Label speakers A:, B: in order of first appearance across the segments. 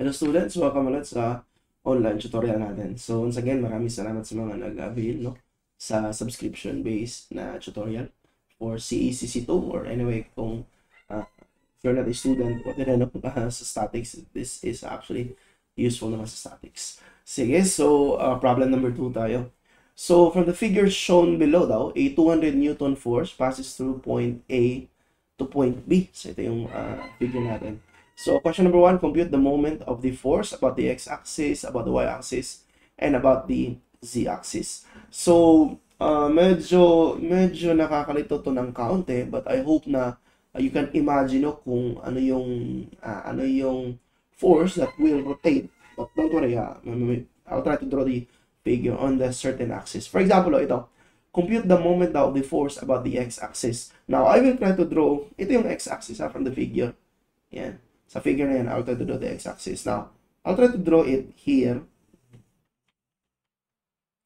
A: Hello students, welcome ulit sa online tutorial natin. So once again, maraming salamat sa mga nag-avail sa subscription-based na tutorial for CECC2 or anyway kung if you're not a student o sa statics, this is actually useful naman sa statics. Sige, so problem number 2 tayo. So from the figure shown below daw, a 200 Newton force passes through point A to point B. So ito yung figure natin. So question number 1, compute the moment of the force about the x-axis, about the y-axis, and about the z-axis. So medyo nakakalito to ng kaunti, but I hope na you can imagine kung ano yung force that will rotate. But don't worry, I'll try to draw the figure on the certain axis. For example, ito, compute the moment of the force about the x-axis. Now, I will try to draw, ito yung x-axis from the figure. Yan. Sa figure na yan, I'll try to draw the x-axis. Now, I'll try to draw it here.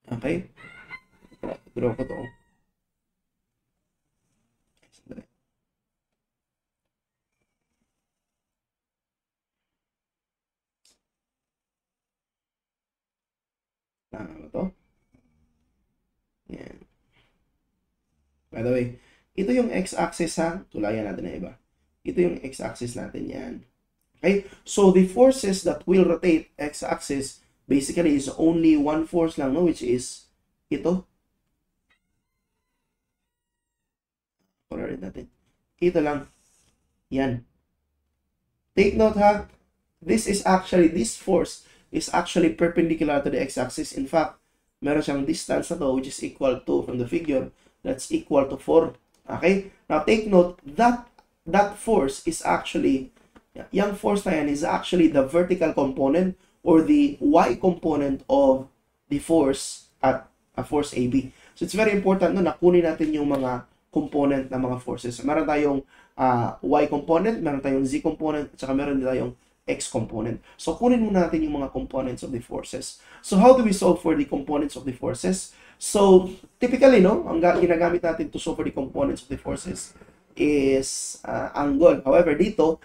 A: Okay? Draw ko to. Tama ba to? Yan. By the way, ito yung x-axis ha. Tulayan natin na iba. Ito yung x-axis natin yan. Okay? So, the forces that will rotate x-axis basically is only one force lang, no? Which is ito. Color natin. Ito lang. Yan. Take note ha. This force is actually perpendicular to the x-axis. In fact, meron siyang distance na to which is equal to, from the figure, that's equal to 4. Okay? Now, take note that force is actually, yung force na yan is actually the vertical component or the y component of the force at a force AB. So, it's very important na kunin natin yung mga component ng mga forces. Meron tayong y component, meron tayong z component, at saka meron din tayong x component. So, kunin muna natin yung mga components of the forces. So, how do we solve for the components of the forces? So, typically, no, ang ginagamit natin to solve for the components of the forces is angle. However, dito,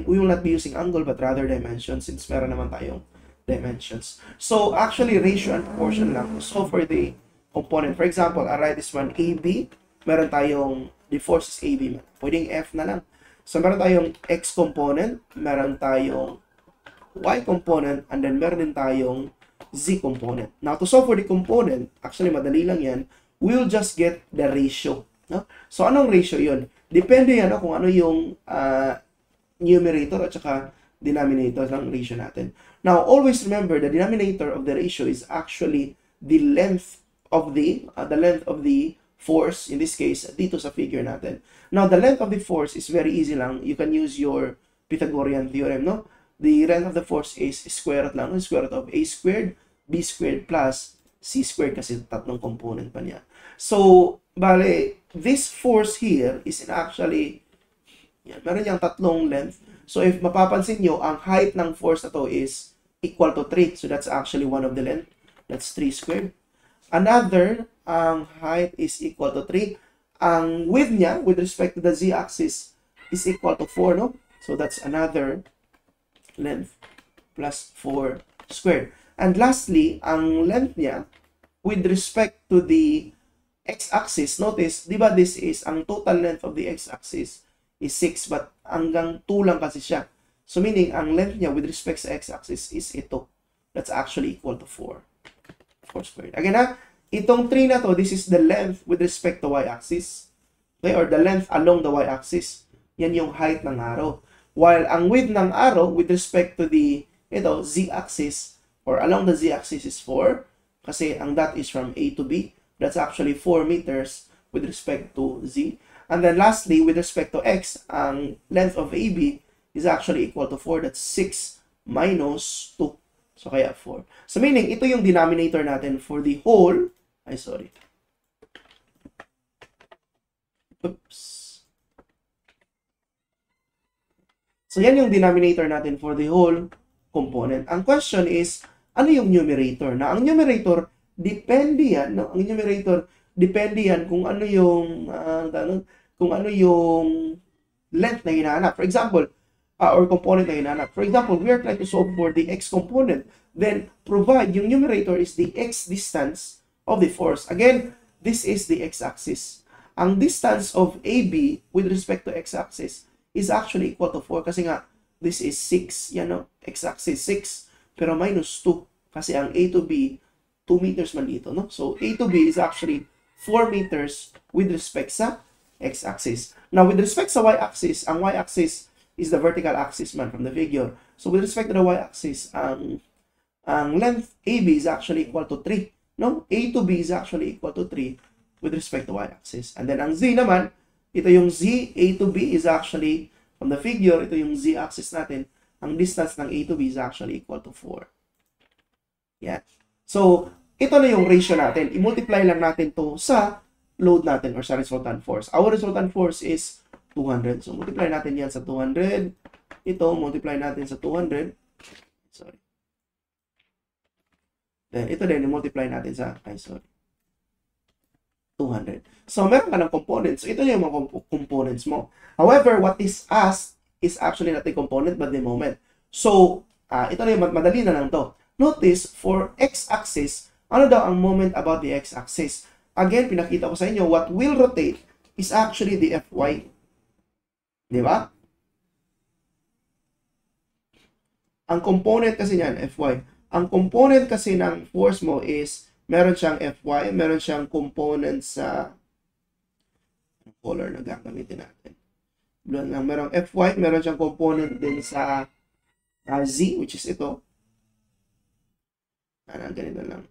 A: we will not be using angle but rather dimensions since meron naman tayong dimensions. So, actually, ratio and proportion lang to solve for the component. For example, I write this one, AB. Meron tayong, the force is AB. Pwedeng F na lang. So, meron tayong X component, meron tayong Y component, and then meron din tayong Z component. Now, to solve for the component, actually, madali lang yan, we'll just get the ratio. No? So, anong ratio yun? Depende yan kung ano yung numerator at saka denominator ng ratio natin. Now, always remember, the denominator of the ratio is actually the length of the force, in this case, dito sa figure natin. Now, the length of the force is very easy lang. You can use your Pythagorean theorem, no? The length of the force is square root lang, no? Square root of a squared, b squared plus c squared kasi tatlong component pa niya. So, bale, this force here is actually, yan, meron niyang tatlong length. So, if mapapansin nyo, ang height ng force na to is equal to 3. So, that's actually one of the length. That's 3 squared. Another, ang height is equal to 3. Ang width niya, with respect to the z-axis, is equal to 4, no? So, that's another length plus 4 squared. And lastly, ang length niya, with respect to the x-axis, notice, di ba this is, ang total length of the x-axis is 6, but hanggang 2 lang kasi siya. So, meaning, ang length niya with respect sa x-axis is ito. That's actually equal to 4. 4 squared. Again itong 3 na to, this is the length with respect to y-axis. Okay, or the length along the y-axis. Yan yung height ng arrow. While ang width ng arrow with respect to the z-axis or along the z-axis is 4. Kasi ang dot is from A to B. That's actually 4 meters with respect to z. And then lastly, with respect to x, ang length of AB is actually equal to 4. That's 6 minus 2. So, kaya 4. So, meaning, ito yung denominator natin for the whole, oops. So, yan yung denominator natin for the whole component. Ang question is, ano yung numerator? Na ang numerator, depende yan, no? Ang numerator, depende yan kung ano yung, length na hinahanap. For example, or component na hinanap. For example, we are trying to solve for the x component. Then, provide yung numerator is the x distance of the force. Again, this is the x-axis. Ang distance of AB with respect to x-axis is actually equal to 4 kasi nga, this is 6. Yan no? X-axis 6. Pero minus 2. Kasi ang A to B, 2 meters man dito. No? So, A to B is actually 4 meters with respect sa x-axis. Now, with respect sa y-axis, ang y-axis is the vertical axis man from the figure. So, with respect to the y-axis, ang length AB is actually equal to 3. No? A to B is actually equal to 3 with respect to y-axis. And then, ang z naman, ito yung z, A to B is actually, from the figure, ito yung z-axis natin, ang distance ng A to B is actually equal to 4. Yan. So, ito na yung ratio natin. I-multiply lang natin to sa load natin or sa resultant force. Our resultant force is 200. So, multiply natin yan sa 200. Ito, multiply natin sa 200. Sorry. Then, ito din, multiply natin sa, 200. So, meron ka ng components. So, ito yung mga components mo. However, what is asked is actually not a component but the moment. So, ito na yung madali na lang to. Notice, for x-axis, ano daw ang moment about the x-axis? Again, pinakita ko sa inyo, what will rotate is actually the Fy. Di ba? Ang component kasi niyan, Fy. Ang component kasi ng force mo is, meron siyang Fy, meron siyang component sa color na gagamitin natin. Blue lang. Merong Fy, meron siyang component din sa Z, which is ito. Ganito lang.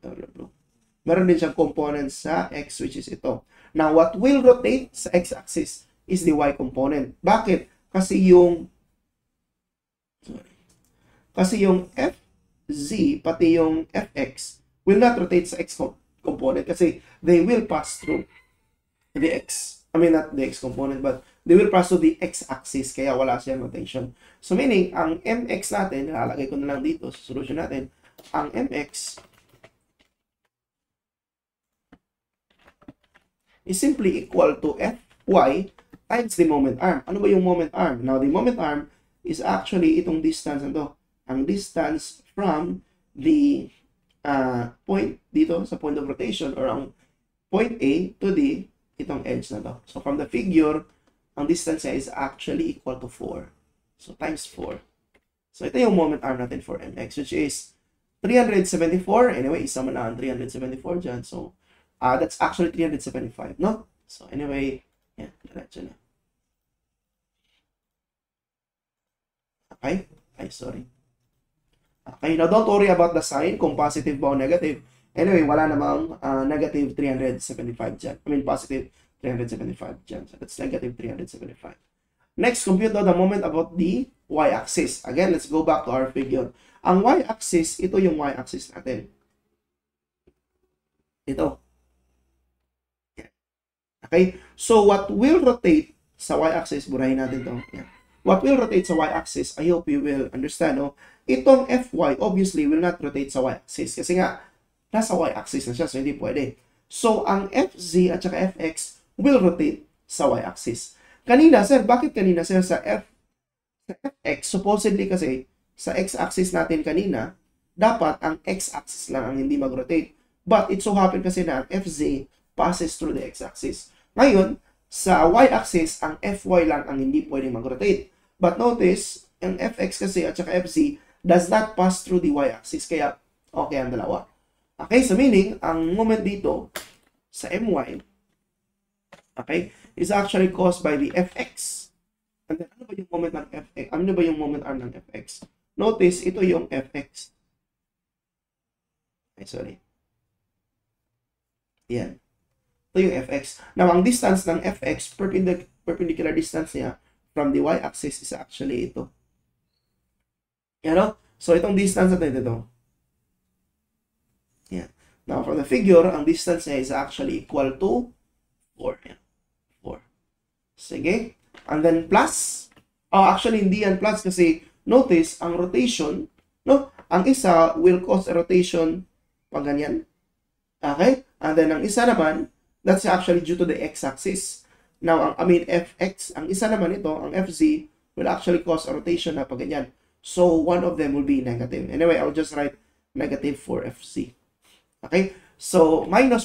A: Meron din siyang component sa X, which is ito. Now, what will rotate sa X-axis is the Y component. Bakit? Kasi yung FZ, pati yung Fx, will not rotate sa X component kasi they will pass through the X. I mean, not the X component, but they will pass through the X-axis, kaya wala siyang rotation. So, meaning, ang Mx natin, nalalagay ko na lang dito sa solution natin, ang Mx is simply equal to Fy times the moment arm. Ano ba yung moment arm? Now, the moment arm is actually itong distance na to. Ang distance from the point dito sa point of rotation or ang point A to the itong edge na to. So, from the figure, ang distance niya is actually equal to 4. So, times 4. So, ito yung moment arm natin for Mx, which is 374. Anyway, isa man na ang 374 dyan. So, that's actually 375, no? So, anyway, yan, diretso na. Okay? Ay, sorry. Okay, now don't worry about the sign, kung positive ba o negative. Anyway, wala namang negative 375 dyan. I mean, positive 375 dyan. So, that's negative 375. Next, compute now the moment about the y-axis. Again, let's go back to our figure. Ang y-axis, ito yung y-axis natin. Ito. Okay? So, what will rotate sa y-axis, burahin natin ito. Yeah. What will rotate sa y-axis, I hope you will understand, no? Itong Fy, obviously, will not rotate sa y-axis. Kasi nga, nasa y-axis na siya, so hindi pwede. So, ang Fz at saka Fx will rotate sa y-axis. Kanina, sir, bakit kanina, sir, sa Fx, supposedly kasi, sa x-axis natin kanina, dapat ang x-axis lang ang hindi mag-rotate. But, it so happen kasi na ang Fz passes through the x-axis. Ngayon, sa y-axis, ang Fy lang ang hindi pwedeng mag-rotate. But notice, ang Fx kasi at saka Fz does not pass through the y-axis. Kaya, okay ang dalawa. Okay, so meaning, ang moment dito sa My, okay, is actually caused by the Fx. And then, ano ba yung moment ng Fx? Ano ba yung moment arm ng Fx? Notice, ito yung Fx. Okay, sorry. Yan. Ito yung Fx. Now, ang distance ng Fx, perpendicular distance niya from the y-axis is actually ito. Yan, no? So, itong distance natin ito. Yan. Now, from the figure, ang distance niya is actually equal to 4. Yan. 4. Sige. And then, plus. Oh, actually, hindi yan plus kasi notice, ang rotation, no? Ang isa will cause a rotation pag ganyan. Okay? And then, ang isa naman, that's actually due to the x-axis. Now, ang Fx, ang isa naman ito, ang Fz, will actually cause a rotation na pag ganyan. So, one of them will be negative. Anyway, I'll just write negative for Fz. Okay? So, minus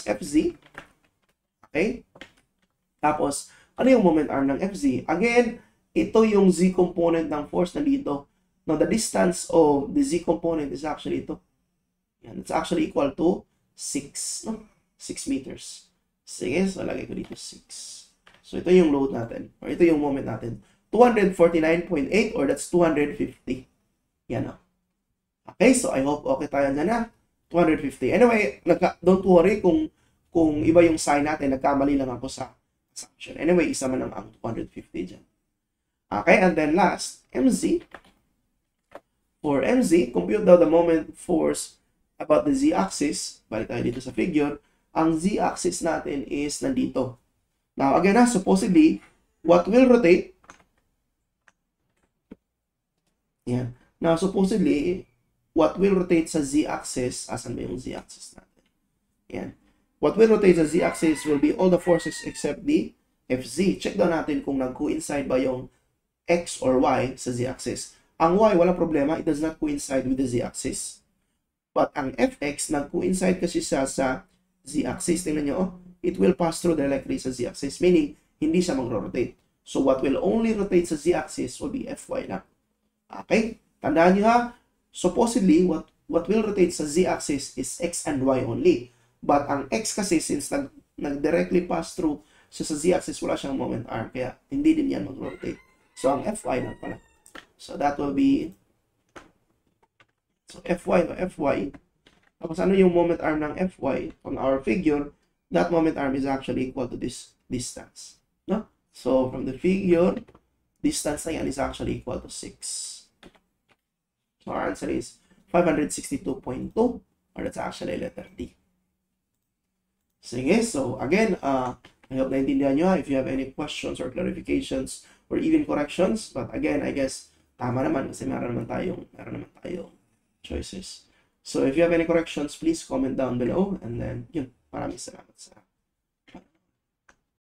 A: Fz. Okay? Tapos, ano yung moment arm ng Fz? Again, ito yung z component ng force na dito. Now, the distance of the z component is actually ito. Yan. It's actually equal to 6. No? 6 meters. Sige, so lagay ko dito 6. So, ito yung load natin. Or ito yung moment natin. 249.8 or that's 250. Yan o. Okay, so I hope okay tayo na 250. Anyway, don't worry kung iba yung sign natin. Nagkamali lang ako sa assumption. Anyway, isa man ang 250 dyan. Okay, and then last, Mz. For Mz, compute daw the moment force about the z-axis. Balik tayo dito sa figure. Ang z-axis natin is nandito. Now, again, supposedly, what will rotate? Yan. Now, supposedly, what will rotate sa z-axis? Asan ba yung z-axis natin? Yan. What will rotate sa z-axis will be all the forces except the Fz. Check down natin kung nag-coincide ba yung x or y sa z-axis. Ang y, wala problema. It does not coincide with the z-axis. But ang fx, nag-coincide kasi siya sa z-axis. Tingnan nyo, it will pass through directly sa z-axis. Meaning, hindi siya mag-rotate. So, what will only rotate sa z-axis will be fy na. Okay? Tandaan nyo ha, supposedly, what will rotate sa z-axis is x and y only. But ang x kasi, since nag-directly pass through siya sa z-axis, wala siyang moment arm. Kaya, hindi din yan mag-rotate. So, ang fy na pala. So, that will be, so fy. Tapos, ano yung moment arm ng fy? On our figure, that moment arm is actually equal to this distance. No? So, from the figure, distance na yan is actually equal to 6. So, our answer is 562.2, or that's actually letter D. Sige, so again, I hope naintindihan nyo. If you have any questions or clarifications or even corrections, but again, I guess, tama naman kasi meron naman tayong choices. So, if you have any corrections, please comment down below, and then, yun, maraming salamat sa